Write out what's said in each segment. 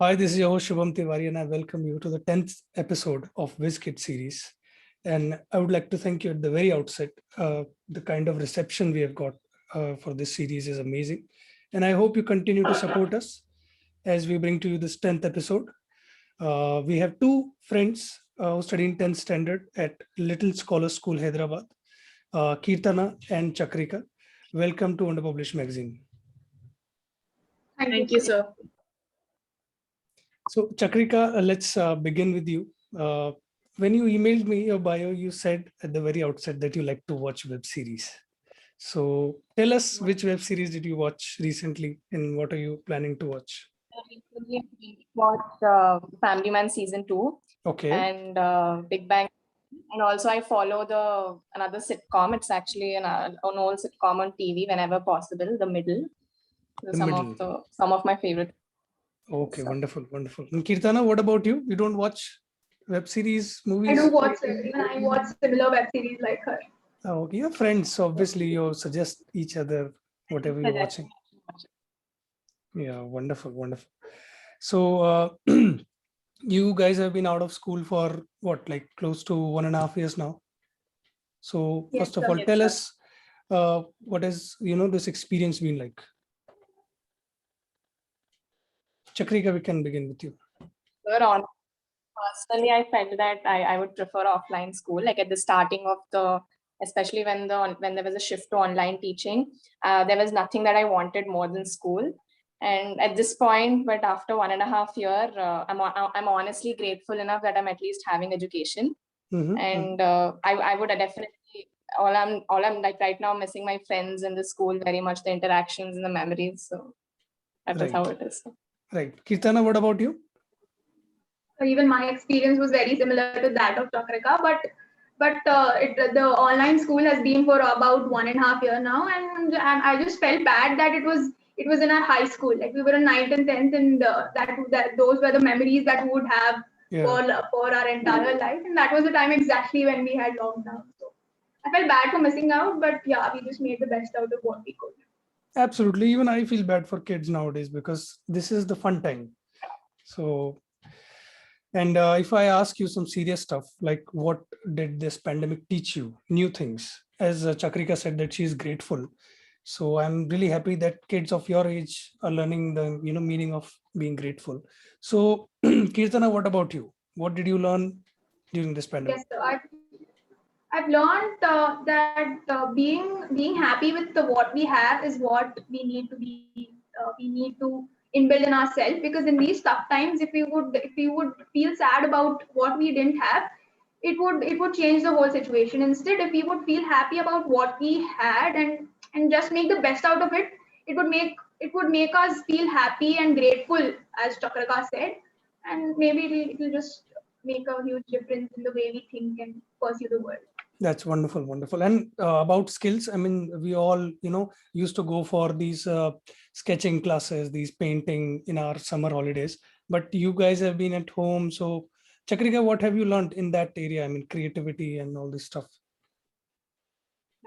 Hi, this is your host Shubham Tiwari, and I welcome you to the 10th episode of WizKid series. And I would like to thank you at the very outset. The kind of reception we have got for this series is amazing. And I hope you continue to support us as we bring to you this 10th episode. We have two friends who study in 10th standard at Little Scholar School, Hyderabad, Kirtana and Chakrika. Welcome to Underpublished Magazine. Thank you, sir. So Chakrika, let's begin with you. When you emailed me your bio, you said at the very outset that you like to watch web series. So tell us, which web series did you watch recently and what are you planning to watch? I watched Family Man season 2 Okay. and Big Bang. And also I follow another sitcom. It's actually an old sitcom on TV whenever possible, The Middle. Some of my favorite. Okay, wonderful, wonderful. And Kirtana, what about you? You don't watch web series, movies? I do watch it. Even I watch similar web series like her. Oh, okay, you're friends. So obviously you suggest each other whatever you're watching. Yeah, wonderful, wonderful. So you guys have been out of school for what, like close to 1.5 years now. So Yes, first of sir. all, Yes, tell sir. us what has this experience been like. Chakrika, we can begin with you. Personally, I felt that I would prefer offline school, like at the starting of especially when there was a shift to online teaching, there was nothing that I wanted more than school. And at this point, but after 1.5 years, I'm honestly grateful enough that I'm at least having education. And I would definitely, all I'm like right now missing my friends in the school very much, the interactions and the memories. So that is how it is. Right. Kirtana, what about you? So even my experience was very similar to that of Chakrika, but the online school has been for about 1.5 years now, and I just felt bad that it was in our high school, like we were in 9th and 10th, and that those were the memories that we would have for our entire life, and that was the time exactly when we had lockdown. So I felt bad for missing out, but yeah, we just made the best out of what we could. Absolutely. Even I feel bad for kids nowadays because this is the fun time. So, and if I ask you some serious stuff, like what did this pandemic teach you? New things. As Chakrika said that she is grateful. So I'm really happy that kids of your age are learning the meaning of being grateful. So Kirtana, what about you? What did you learn during this pandemic? Yes, so I've learned that being happy with what we have is what we need to we need to inbuild in ourselves, because in these tough times, if we would feel sad about what we didn't have, it would change the whole situation. Instead, if we would feel happy about what we had and just make the best out of it, it would make us feel happy and grateful, as Chakrika said, and maybe it'll just make a huge difference in the way we think and pursue the world. That's wonderful, wonderful. And about skills, I mean, we all, used to go for these sketching classes, these painting in our summer holidays. But you guys have been at home. So, Chakrika, what have you learned in that area? I mean, creativity and all this stuff.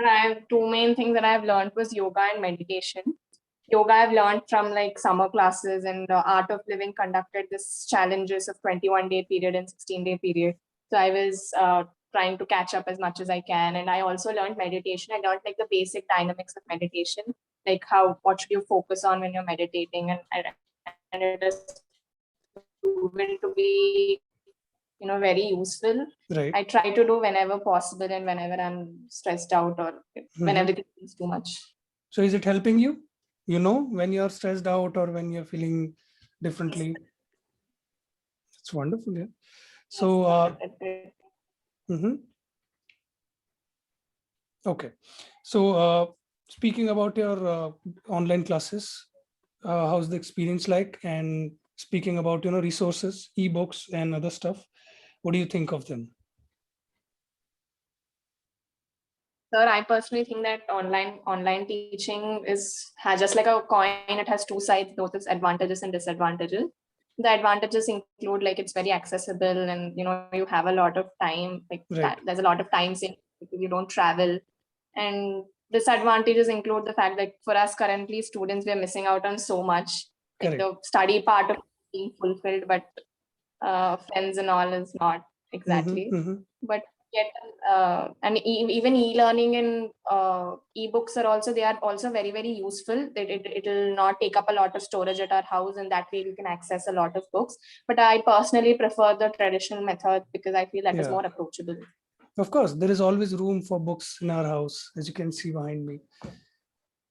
I have two main things that I've learned was yoga and meditation. Yoga I've learned from like summer classes, and Art of Living conducted this challenges of 21-day period and 16-day period. So I was trying to catch up as much as I can. And I also learned meditation. I learned like the basic dynamics of meditation, like what should you focus on when you're meditating, and it is proven to be very useful. Right. I try to do whenever possible and whenever I'm stressed out or whenever it is too much. So is it helping you? When you're stressed out or when you're feeling differently? It's wonderful, yeah. So okay. So speaking about your online classes, how's the experience like? And speaking about resources, ebooks and other stuff, what do you think of them? Sir, I personally think that online teaching has just like a coin. It has two sides, both its advantages and disadvantages. The advantages include like it's very accessible, and you have a lot of time. Like there's a lot of time saved because you don't travel. And disadvantages include the fact that for us currently students, we're missing out on so much. Like the study part of being fulfilled, but friends and all is not exactly. But yet, and even e-learning and e-books are also, they are also very, very useful. It'll not take up a lot of storage at our house, and that way we can access a lot of books. But I personally prefer the traditional method because I feel that is Yeah. more approachable. Of course, there is always room for books in our house, as you can see behind me.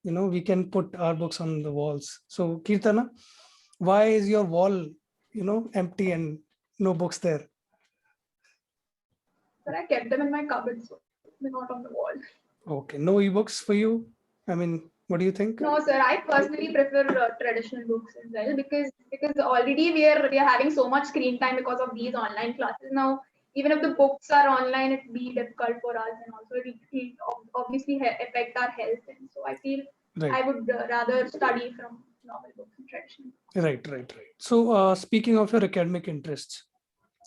You know, we can put our books on the walls. So, Kirtana, why is your wall, you know, empty and no books there? But I kept them in my cupboard, so they're not on the wall. Okay, no ebooks for you? I mean, what do you think? No, sir. I personally prefer traditional books as well because already we are having so much screen time because of these online classes. Now, even if the books are online, it'd be difficult for us, and also it'll obviously affect our health. And so I feel Right. I would rather study from normal books and traditional books. Right. So, speaking of your academic interests,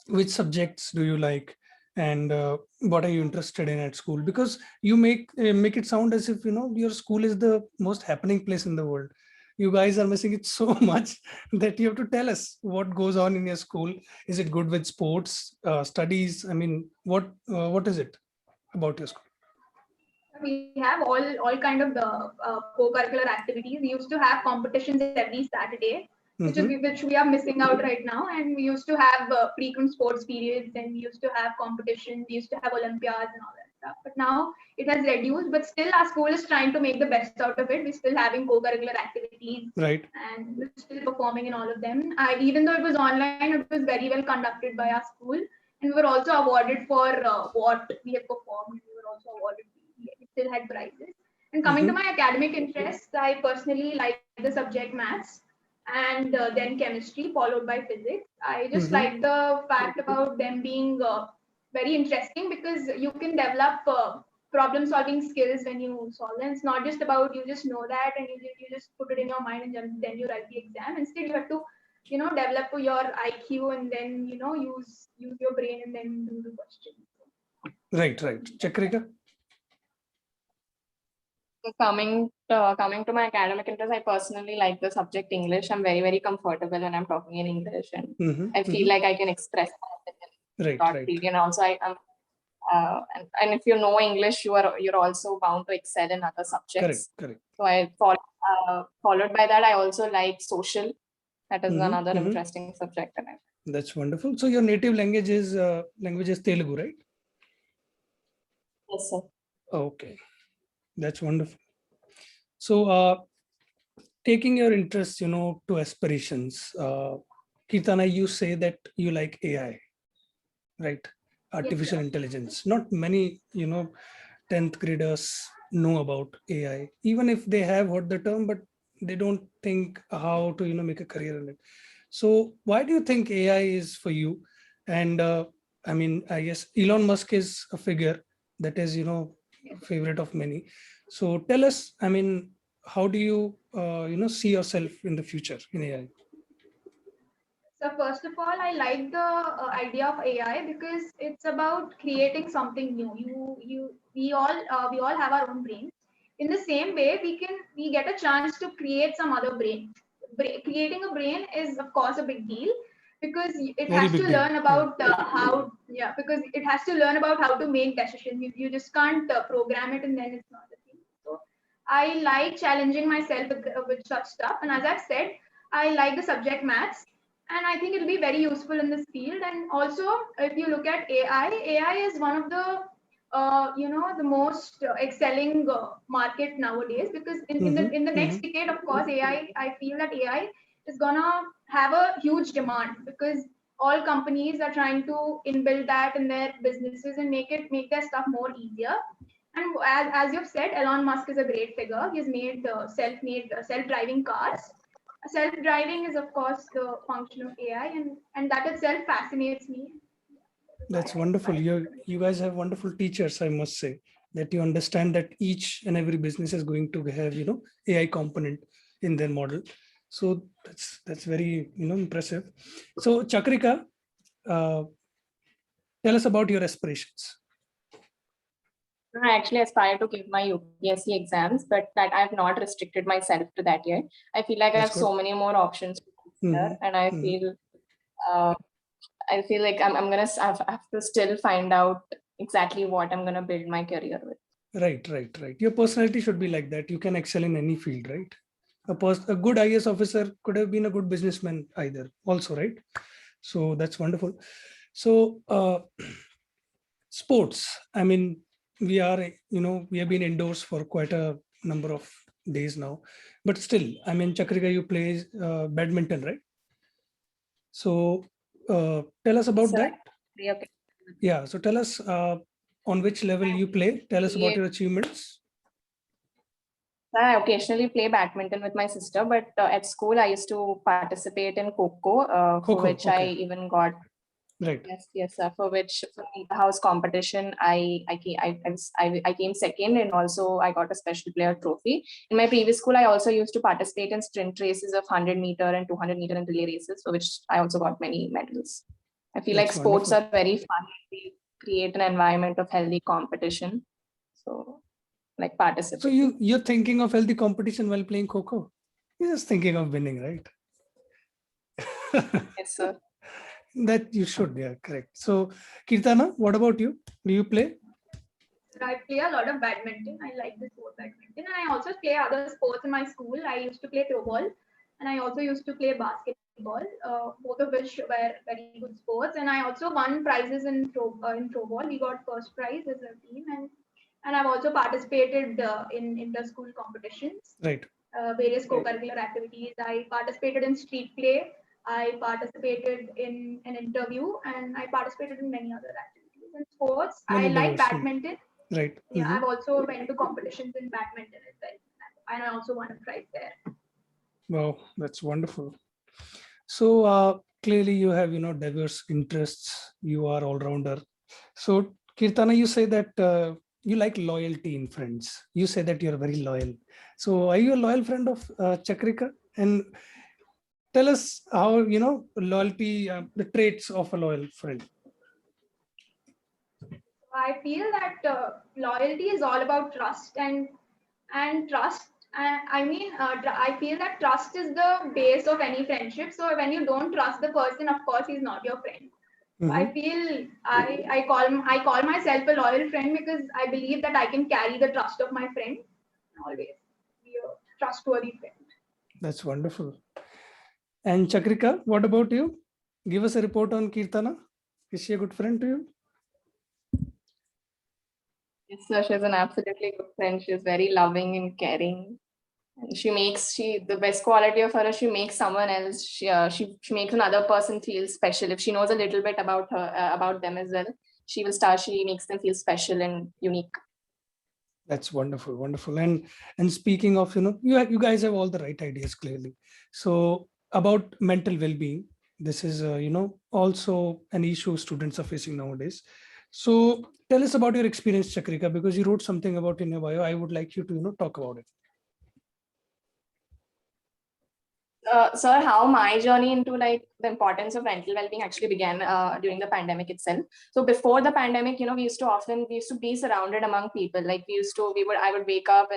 which subjects do you like, and what are you interested in at school? Because you make it sound as if, you know, your school is the most happening place in the world. You guys are missing it so much that you have to tell us what goes on in your school. Is it good with sports, studies? I mean, what is it about your school? We have all kind of the co-curricular activities. We used to have competitions every Saturday, which we are missing out right now. And we used to have frequent sports periods, and we used to have competitions. We used to have Olympiads and all that stuff. But now it has reduced. But still, our school is trying to make the best out of it. We're still having co-curricular activities, Right. and we're still performing in all of them. Even though it was online, it was very well conducted by our school, and we were also awarded for what we have performed. We were also awarded. We still had prizes. And coming to my academic interests, I personally like the subject maths and then chemistry, followed by physics. I just like the fact about them being very interesting because you can develop problem solving skills when you solve them. It's not just about you just know that and you just put it in your mind and then you write the exam. Instead, you have to develop your IQ and then use your brain and then do the question. Right. Chakrika? Coming to my academic interest, I personally like the subject English. I'm very, very comfortable when I'm talking in English, and I feel like I can express myself Right. and also I am. And if you know English, you're also bound to excel in other subjects. Correct. So I followed by that, I also like social. That is another interesting subject. That's wonderful. So your native language is Telugu, right? Yes, sir. Okay, that's wonderful. So, taking your interests, to aspirations, Kirtana, you say that you like AI, right? Artificial intelligence. Not many, 10th graders know about AI, even if they have heard the term, but they don't think how to, make a career in it. So why do you think AI is for you? And I mean, I guess Elon Musk is a figure that is, favorite of many. So tell us, I mean, how do you, see yourself in the future in AI? So first of all, I like the idea of AI because it's about creating something new. We all have our own brains. In the same way, we get a chance to create some other brain. Creating a brain is of course a big deal because it Very has big to deal. learn about because it has to learn about how to make decisions. You just can't program it and then it's not a thing. So I like challenging myself with such stuff. And as I've said, I like the subject maths. And I think it'll be very useful in this field. And also, if you look at AI is one of the the most excelling market nowadays because in the next decade, of course, I feel that AI is gonna have a huge demand because all companies are trying to inbuild that in their businesses and make their stuff more easier. And as you've said, Elon Musk is a great figure. He's made self-driving cars. Self-driving is, of course, the function of AI, and that itself fascinates me. That's wonderful. You guys have wonderful teachers, I must say, that you understand that each and every business is going to have, AI component in their model. So that's very, impressive. So Chakrika, tell us about your aspirations. I actually aspire to give my UPSC exams, but that I have not restricted myself to that yet. I feel like I have so many more options to Mhm. and I Mhm. feel uh, like I have to still find out exactly what I'm gonna build my career with. Right, right, right. Your personality should be like that. You can excel in any field, right? A good IAS officer could have been a good businessman either, also, right? So that's wonderful. So, sports. I mean, we have been indoors for quite a number of days now, but still, I mean, Chakrika, you play badminton, right? So, tell us about So that. okay. Yeah. So, tell us on which level you play. Tell us about your achievements. I occasionally play badminton with my sister, but at school I used to participate in Kho-Kho, for Kho-Kho, which I okay, even got right. yes, for which for the house competition I came second, and also I got a special player trophy. In my previous school, I also used to participate in sprint races of 100-meter and 200-meter and relay races, for which I also got many medals. I feel like That's sports wonderful. are very fun. They create an environment of healthy competition. So like So participating. you're thinking of healthy competition while playing Kho-Kho. You're just thinking of winning, right? Yes, sir. That you should, yeah, correct. So, Kirtana, what about you? Do you play? I play a lot of badminton. I like the sport badminton, and I also play other sports in my school. I used to play throw ball, and I also used to play basketball. Both of which were very good sports, and I also won prizes in throw ball. We got first prize as a team, and I've also participated in inter-school competitions, Right. various co-curricular activities. I participated in street play. I participated in an interview, and I participated in many other activities. In sports, I Many like diverse. badminton. Right. Yeah, I've also went to competitions in badminton as well, and I also won a prize there. Wow, that's wonderful. So clearly you have diverse interests. You are all rounder. So Kirtana, you say that you like loyalty in friends. You say that you're very loyal. So are you a loyal friend of Chakrika? And tell us how loyalty, the traits of a loyal friend. I feel that loyalty is all about trust and trust. I feel that trust is the base of any friendship. So when you don't trust the person, of course, he's not your friend. So I Mhm. feel I call myself a loyal friend because I believe that I can carry the trust of my friend and always be a trustworthy friend. That's wonderful. And Chakrika, what about you? Give us a report on Kirtana. Is she a good friend to you? Yes, sir. She's an absolutely good friend. She's very loving and caring. And the best quality of her is she makes someone else, she makes another person feel special. If she knows a little bit about her, about them as well, she makes them feel special and unique. That's wonderful, wonderful. And speaking of, you guys have all the right ideas clearly. So about mental well-being, this is also an issue students are facing nowadays. So tell us about your experience, Chakrika, because you wrote something about in your bio. I would like you to talk about it. Sir, how my journey into like the importance of mental well-being actually began during the pandemic itself. So before the pandemic, we used to be surrounded among people. Like I would wake up,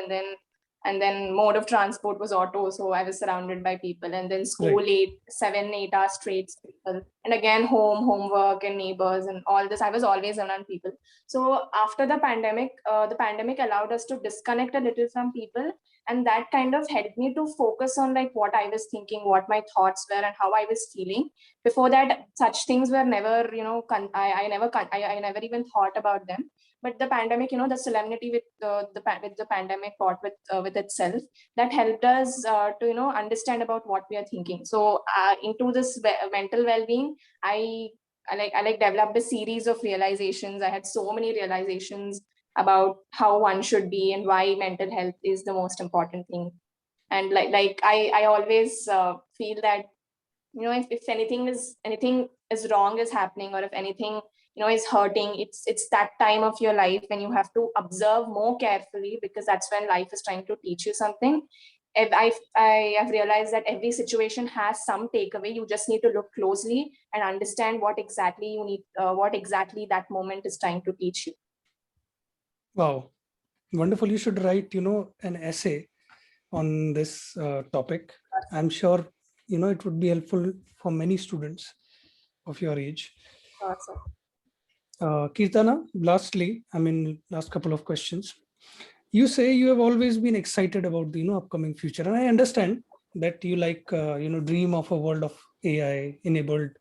and then mode of transport was auto, so I was surrounded by people, and then school Right. 7-8 hours straight people, and again homework and neighbors and all this. I was always around people. So after the pandemic allowed us to disconnect a little from people, and that kind of helped me to focus on like what I was thinking, what my thoughts were, and how I was feeling. Before that, such things were never, I never even thought about them. But the pandemic, the solemnity with the pandemic brought with itself, that helped us to understand about what we are thinking. So into this mental well-being, I developed a series of realizations. I had so many realizations about how one should be and why mental health is the most important thing. And I always feel that if anything is wrong is happening, or if anything is hurting, it's that time of your life when you have to observe more carefully, because that's when life is trying to teach you something. I have realized that every situation has some takeaway. You just need to look closely and understand what exactly you need, what exactly that moment is trying to teach you. Wow. Wonderful. You should write, an essay on this topic. I'm sure it would be helpful for many students of your age. Awesome. Kirtana, lastly, last couple of questions. You say you have always been excited about the upcoming future, and I understand that you like dream of a world of AI enabled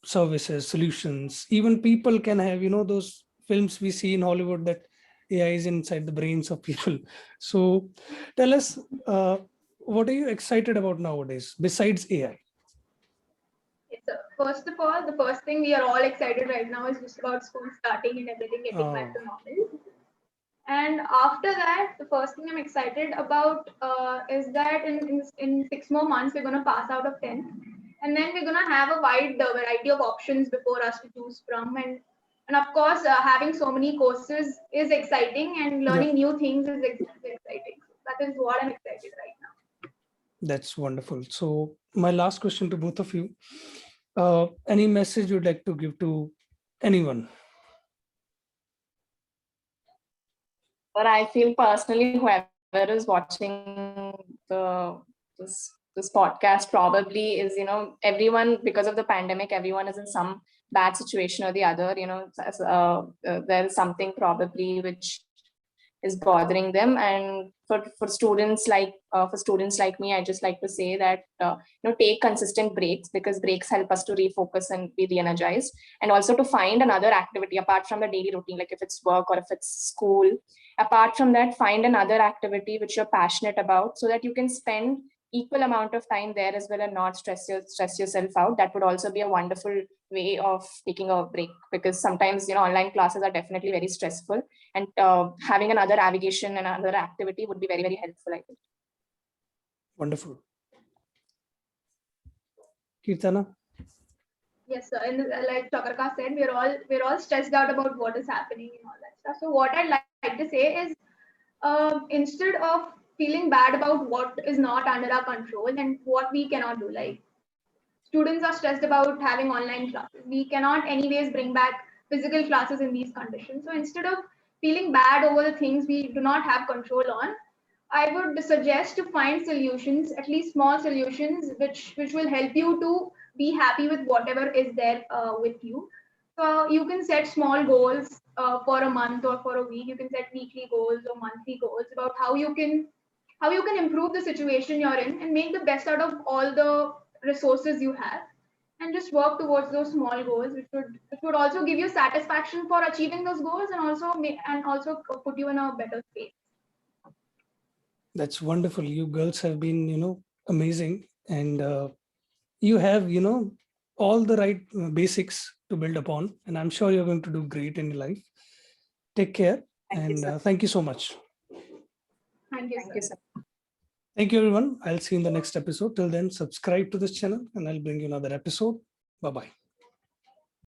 services, solutions. Even people can have those films we see in Hollywood that AI is inside the brains of people. So tell us, what are you excited about nowadays besides AI? So first of all, the first thing we are all excited right now is just about school starting and everything getting back to normal. And after that, the first thing I'm excited about is that in 6 more months, we're going to pass out of 10th. And then we're going to have a wide variety of options before us to choose from. And of course, having so many courses is exciting, and learning new things is exciting. That is what I'm excited right now. That's wonderful. So my last question to both of you, any message you'd like to give to anyone? But I feel personally, whoever is watching this podcast probably is, everyone, because of the pandemic, everyone is in some bad situation or the other. There is something probably which is bothering them, and for students like me, I just like to say that take consistent breaks, because breaks help us to refocus and be re-energized, and also to find another activity apart from the daily routine, like if it's work or if it's school. Apart from that, find another activity which you're passionate about, so that you can spend equal amount of time there as well and not stress yourself out. That would also be a wonderful way of taking a break, because sometimes online classes are definitely very stressful, and having another navigation and another activity would be very, very helpful, I think. Wonderful. Kirtana? Yes, sir. And like Chakarka said, we're all stressed out about what is happening and all that stuff. So what I'd like to say is, instead of feeling bad about what is not under our control and what we cannot do, like students are stressed about having online classes. We cannot anyways bring back physical classes in these conditions. So instead of feeling bad over the things we do not have control on, I would suggest to find solutions, at least small solutions, which will help you to be happy with whatever is there with you. So you can set small goals for a month or for a week. You can set weekly goals or monthly goals about how you can improve the situation you're in and make the best out of all the resources you have, and just work towards those small goals, which would also give you satisfaction for achieving those goals, and also put you in a better space. That's wonderful. You girls have been, amazing, and you have, all the right basics to build upon, and I'm sure you're going to do great in your life. Take care, thank you so much. Thank you, Thank you, sir. sir. Thank you, everyone. I'll see you in the next episode. Till then, subscribe to this channel, and I'll bring you another episode. Bye-bye.